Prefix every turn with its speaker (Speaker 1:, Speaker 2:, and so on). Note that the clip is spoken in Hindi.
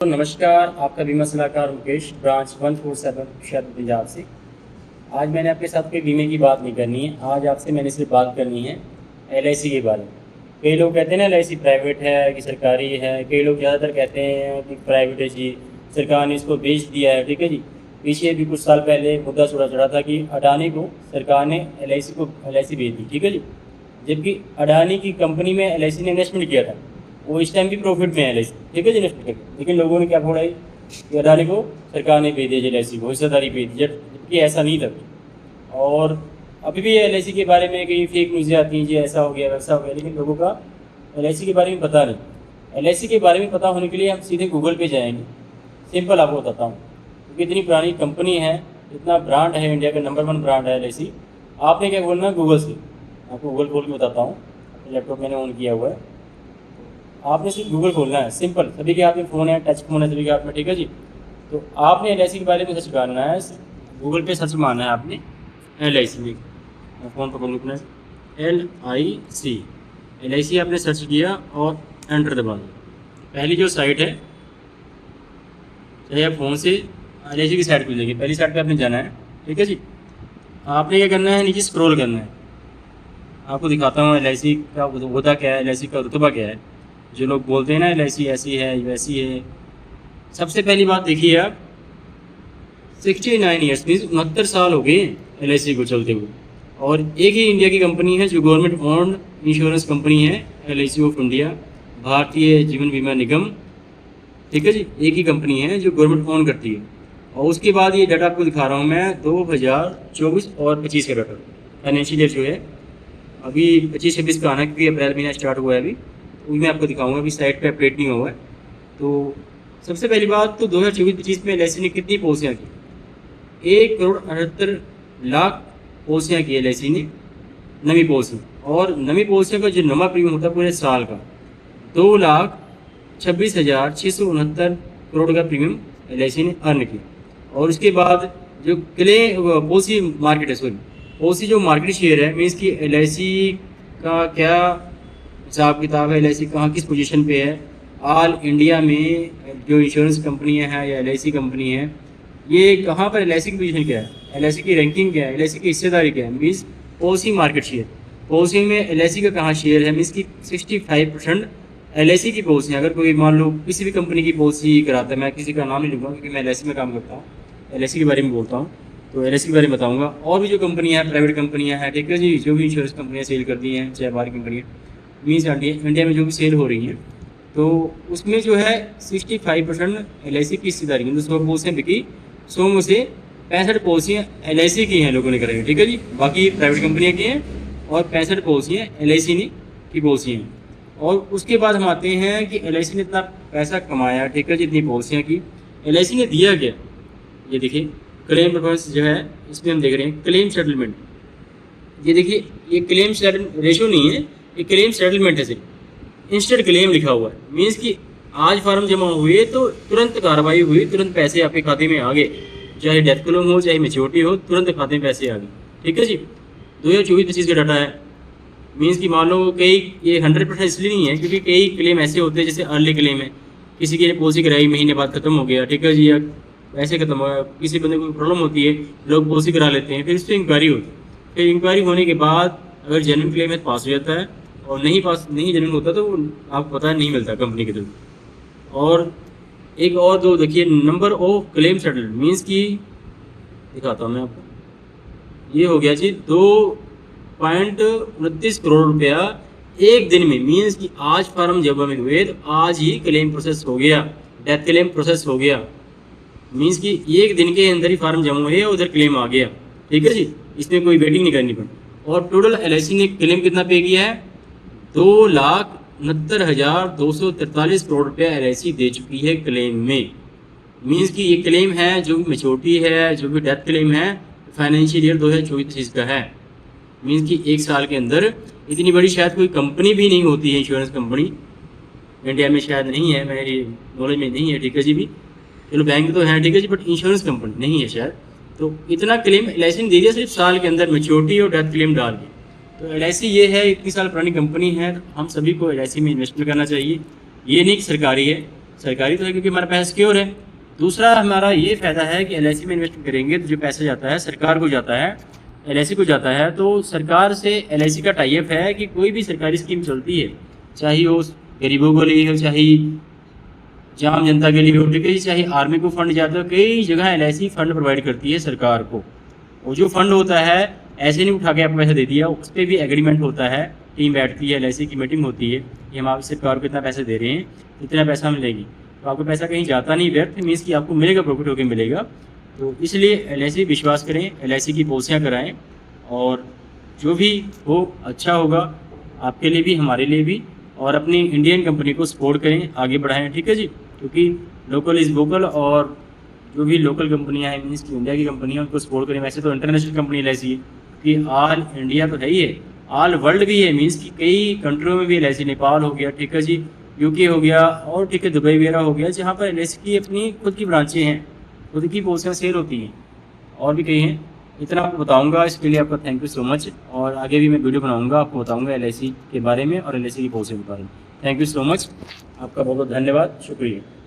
Speaker 1: तो नमस्कार, आपका बीमा सलाहकार मुकेश, ब्रांच 147 शायद पंजाब से। आज मैंने आपके साथ कोई बीमे की बात नहीं करनी है। आज आपसे मैंने सिर्फ बात करनी है एलआईसी के बारे में। कई लोग कहते हैं ना एलआईसी प्राइवेट है कि सरकारी है। कई लोग ज़्यादातर कहते हैं कि प्राइवेट है जी, सरकार ने इसको बेच दिया है। ठीक है जी। पीछे भी कुछ साल पहले मुद्दा चढ़ा था कि अडानी को सरकार ने एलआईसी बेच दी। ठीक है जी। जबकि अडानी की कंपनी में एलआईसी ने इन्वेस्टमेंट किया था, वो इस टाइम भी प्रॉफिट में है एलआईसी। ठीक है जी, इन्वेस्टमेंट करके। लेकिन लोगों ने क्या फोड़ा कि अडानी को सरकार ने बेच दिया एलआईसी को, हिस्सेदारी बेच दी, जबकि ऐसा नहीं था। और अभी भी एलआईसी के बारे में कई फेक न्यूज़ें आती हैं जी, ऐसा हो गया वैसा हो गया, लेकिन लोगों का एलआईसी के बारे में पता नहीं। एलआईसी के बारे में पता होने के लिए हम सीधे गूगल पे जाएंगे। सिंपल आपको बताता हूँ, क्योंकि इतनी पुरानी कंपनी है, इतना ब्रांड है, इंडिया का नंबर 1 ब्रांड है एलआईसी। आपने क्या बोलना है गूगल से। आपको गूगल खोल के बताता हूँ, अपने लैपटॉप मैंने ऑन किया हुआ है। आपने सिर्फ गूगल खोलना है, सिंपल। सभी के हाथ में फ़ोन है, टच फोन है सभी के हाथ में। ठीक है जी। तो आपने एलआईसी के बारे में सर्च करना है, गूगल पे सर्च मारना है आपने एलआईसी में। फ़ोन पकड़ लूँ एलआईसी आपने सर्च किया और एंटर दबा दिया। पहली जो साइट है, चाहे आप फ़ोन से एलआईसी की साइट खुलेगी, पहली साइट पे आपने जाना है। ठीक है जी। आपने क्या करना है, नीचे स्क्रॉल करना है। आपको दिखाता हूँ एलआईसी का होता क्या है, एलआईसी का रुतबा क्या है। जो लोग बोलते हैं ना एलआईसी ऐसी है वैसी है। सबसे पहली बात देखिए आप, 69 ईयर्स मीन्स 69 साल हो गए एलआईसी को चलते हुए। और एक ही इंडिया की कंपनी है जो गवर्नमेंट ओन्ड इंश्योरेंस कंपनी है, LIC of India, Bharatiya Jeevan बीमा निगम। ठीक है जी। एक ही कंपनी है जो गवर्नमेंट ओन करती है। और उसके बाद ये डाटा आपको दिखा रहा हूँ मैं 2024 और 25 का डाटा, फाइनेंशियल ईयर जो है। अभी 25-26 का आना, क्योंकि अप्रैल महीना स्टार्ट हुआ है अभी, तो मैं आपको दिखाऊंगा। अभी साइट पे अपडेट नहीं हुआ है। तो सबसे पहली बात तो 2024-25 में एलआईसी ने कितनी पॉलिसियाँ की, 1,68,00,000 पॉलिसियाँ की एलआईसी ने, नवी पॉलिसी। और नवी पॉलिसियों का जो नवा प्रीमियम होता है पूरे साल का, 2,26,669 करोड़ का प्रीमियम एलआईसी ने अर्न किया। और उसके बाद जो पॉलिसी मार्केट है, सॉरी पॉलिसी जो मार्केट शेयर है, मीन्स कि एलआईसी का क्या हिसाब किताब है, एलआईसी कहाँ किस पोजीशन पे है ऑल इंडिया में, जो इंश्योरेंस कंपनियां हैं या एलआईसी कंपनी है, ये कहाँ पर एलआईसी की पोजीशन क्या है, एलआईसी की रैंकिंग क्या है, एलआईसी की हिस्सेदारी क्या है, means policy market share. Policy में एलआईसी का कहाँ शेयर है, मीन्स कि 65% एलआईसी की पॉलिसी। अगर कोई मान लो किसी भी कंपनी की पॉलिसी कराता है, मैं किसी का नाम नहीं लूँगा क्योंकि मैं एलआईसी में काम करता हूँ, एलआईसी के बारे में बोलता हूँ, तो एलआईसी के बारे में बताऊँगा। और भी जो कंपनियाँ हैं, प्राइवेट कंपनियाँ हैं, ठीक है जी, जो भी इंश्योरेंस कंपनियाँ सेल करती हैं, चाहे बाहर कंपनियाँ, मीन्स इंडिया में जो भी सेल हो रही हैं, तो उसमें जो है 65% एलआईसी की हिस्सेदारी है। 100 पॉलिसियाँ बिकी, 100 में से 65 पॉलिसियाँ एलआईसी की हैं, लोगों ने कराई। ठीक है जी। बाकी प्राइवेट कंपनियाँ की हैं और 65 पॉलिसियाँ एलआईसी ने की पॉलिसी हैं। और उसके बाद हम आते हैं कि एलआईसी ने इतना पैसा कमाया, ठीक है जी, इतनी पॉलिसियाँ की, एलआईसी ने दिया क्या। ये देखिए क्लेम परफॉर्मेंस जो है, इसमें हम देख रहे हैं क्लेम सेटलमेंट। ये देखिए, ये क्लेम रेशो नहीं है, ये क्लेम सेटलमेंट है, सिर्फ इंस्टेंट क्लेम लिखा हुआ है। मीन्स कि आज फार्म जमा हुए तो तुरंत कार्रवाई हुई, तुरंत पैसे आपके खाते में आ गए, चाहे डेथ क्लेम हो चाहे मेच्योरिटी हो, तुरंत खाते में पैसे आ गए। ठीक है जी। 2024-25 का डाटा है। मीन्स कि मान लो कई, ये 100% इसलिए नहीं है क्योंकि कई क्लेम ऐसे होते हैं जैसे अर्ली क्लेम है, किसी की पॉलिसी कराई महीने बाद खत्म हो गया, ठीक है जी, या वैसे खत्म हो गया, किसी बंदे को प्रॉब्लम होती है, लोग पॉलिसी करा लेते हैं, फिर इस पर इंक्वायरी होती है। फिर इंक्वायरी होने के बाद अगर जेन्युइन क्लेम है तो पास हो जाता है, और नहीं जेन्युइन होता तो आपको पता नहीं मिलता कंपनी के थ्रू। और एक और दो देखिए, number of claim settlement, means कि दिखाता हूँ मैं आपको। ये हो गया जी 2.29 करोड़ रुपया एक दिन में। मीन्स कि आज फार्म जमा में हुए तो आज ही क्लेम प्रोसेस हो गया, डेथ क्लेम प्रोसेस हो गया। मीन्स कि एक दिन के अंदर ही फार्म जमा हुए, उधर क्लेम आ गया। ठीक है जी। इसमें कोई वेटिंग नहीं करनी पड़ी। और टोटल एलआईसी ने क्लेम कितना पे किया है, 2,69,243 करोड़ रुपया एलआईसी दे चुकी है क्लेम में। मीन्स कि ये क्लेम है जो भी मेच्योरिटी है, जो भी डेथ क्लेम है, फाइनेंशियल ईयर 2024-25 का है। मीन्स कि एक साल के अंदर इतनी बड़ी शायद कोई कंपनी भी नहीं होती है, इंश्योरेंस कंपनी इंडिया में शायद नहीं है, मेरी नॉलेज में नहीं है। ठीक है जी। भी चलो बैंक तो है, ठीक है जी, बट इंश्योरेंस कंपनी नहीं है शायद। तो इतना क्लेम एलआईसी ने दे दिया सिर्फ साल के अंदर, मेच्योरिटी और डेथ क्लेम डाल के। तो एलआईसी ये है, इतनी साल पुरानी कंपनी है, तो हम सभी को एलआईसी में इन्वेस्टमेंट करना चाहिए। ये नहीं कि सरकारी है, सरकारी तो है क्योंकि हमारा पैसा सिक्योर है। दूसरा हमारा ये फ़ायदा है कि एलआईसी में इन्वेस्ट करेंगे तो जो पैसा जाता है सरकार को जाता है, एलआईसी को जाता है, तो सरकार से एलआईसी का टाई अप है कि कोई भी सरकारी स्कीम चलती है, चाहे वो गरीबों के लिए हो, चाहे आम जनता के लिए हो, ठीक है, चाहे आर्मी को फंड जाता है, कई जगह एलआईसी फंड प्रोवाइड करती है सरकार को। वो जो फंड होता है ऐसे नहीं उठा के आपको पैसा दे दिया, उस पर भी एग्रीमेंट होता है, टीम बैठती है, एलआईसी की मीटिंग होती है कि हम आप सरकार को इतना पैसा दे रहे हैं, इतना पैसा मिलेगी, तो आपको पैसा कहीं जाता नहीं व्यर्थ, मीन्स कि आपको मिलेगा, प्रॉफिट होकर मिलेगा। तो इसलिए एलआईसी विश्वास करें, एलआईसी की पॉलिसियाँ कराएं और जो भी हो अच्छा होगा आपके लिए भी हमारे लिए भी, और अपनी इंडियन कंपनी को सपोर्ट करें, आगे बढ़ाएं, ठीक है जी, क्योंकि लोकल इज़ वोकल, और जो भी लोकल कंपनियां हैं मीन्स की इंडिया की कंपनियां उनको सपोर्ट करें। वैसे तो इंटरनेशनल कंपनी एलआईसी है कि ऑल इंडिया तो है ही है, ऑल वर्ल्ड भी है, मीन्स कि कई कंट्रियों में भी एलआईसी, नेपाल हो गया, ठीक है जी, यूके हो गया, और ठीक है दुबई वगैरह हो गया, जहाँ पर एलआईसी की अपनी खुद की ब्रांचें हैं, खुद की पॉलिसियाँ सेल होती हैं, और भी कई हैं। इतना आपको बताऊंगा, इसके लिए आपका थैंक यू सो मच, और आगे भी मैं वीडियो बनाऊंगा, आपको बताऊंगा एलआईसी के बारे में और एलआईसी की पॉलिसी के बारे में। थैंक यू सो मच, आपका बहुत बहुत धन्यवाद, शुक्रिया।